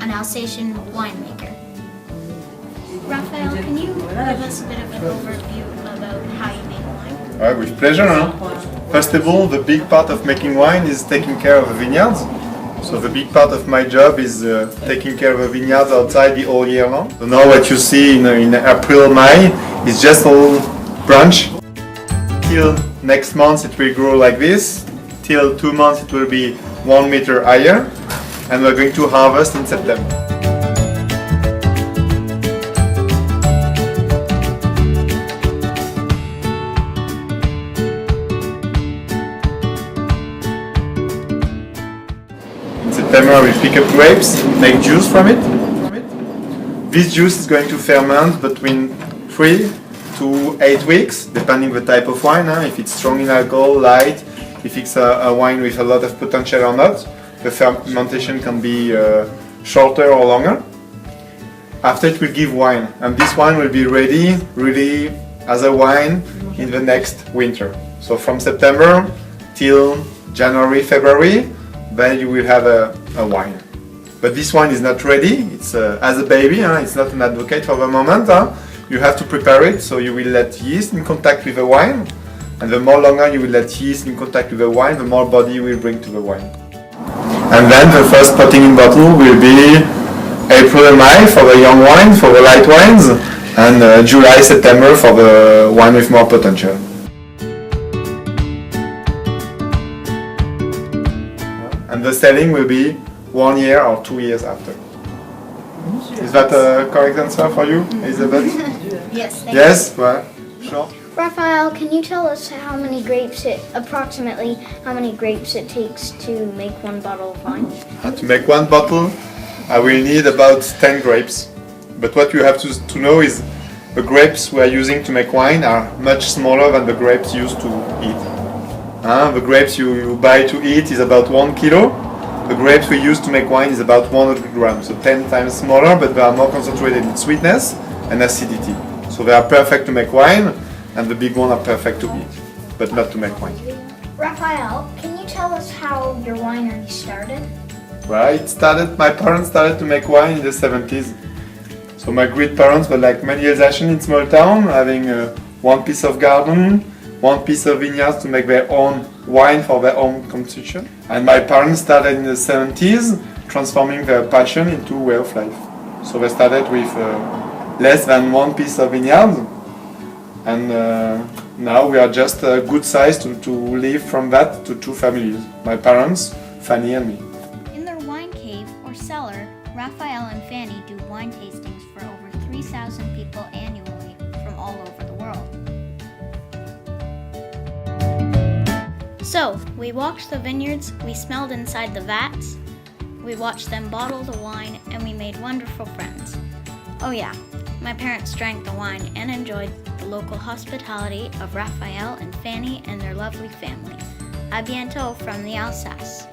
an Alsatian winemaker. Raphael, can you give us a bit of an overview about how you make wine? Right, with pleasure. First of all, the big part of making wine is taking care of the vineyards. So the big part of my job is taking care of the vineyards outside the whole year long. So now what you see in April, May is just a little branch. Till next month it will grow like this. Till 2 months it will be 1 meter higher. And we're going to harvest in September. In September we pick up grapes, make juice from it. This juice is going to ferment between 3 to 8 weeks, depending the type of wine. If it's strong in alcohol, light, if it's a wine with a lot of potential or not. The fermentation can be shorter or longer. After it will give wine, and this wine will be ready really as a wine in the next winter. So from September till January, February, then you will have a wine. But this wine is not ready, it's as a baby, it's not an advocate for the moment. You have to prepare it, so you will let yeast in contact with the wine, and the more longer you will let yeast in contact with the wine, the more body you will bring to the wine. And then the first putting in bottle will be April and May for the young wine, for the light wines, and July, September for the wine with more potential. And the selling will be 1 year or 2 years after. Is that a correct answer for you, Elizabeth? Yes, thank Yes? Well, sure. Raphael, can you tell us approximately how many grapes it takes to make 1 bottle of wine? To make 1 bottle, I will need about 10 grapes. But what you have to know is the grapes we are using to make wine are much smaller than the grapes used to eat. The grapes you buy to eat is about 1 kilo. The grapes we use to make wine is about 100 grams, so 10 times smaller, but they are more concentrated in sweetness and acidity. So they are perfect to make wine, and the big ones are perfect to eat, but not to make wine. Raphael, can you tell us how your winery started? Well, my parents started to make wine in the 70s. So my great parents were like many Alsatians in small town, having 1 piece of garden, 1 piece of vineyards to make their own wine for their own consumption. And my parents started in the 70s, transforming their passion into way of life. So they started with less than 1 piece of vineyard, and now we are just a good size to live from that to 2 families, my parents, Fanny and me. In their wine cave or cellar, Raphael and Fanny do wine tastings for over 3,000 people annually from all over the world. So, we walked the vineyards, we smelled inside the vats, we watched them bottle the wine, and we made wonderful friends. Oh yeah, my parents drank the wine and enjoyed the local hospitality of Raphael and Fanny and their lovely family. A bientôt from the Alsace.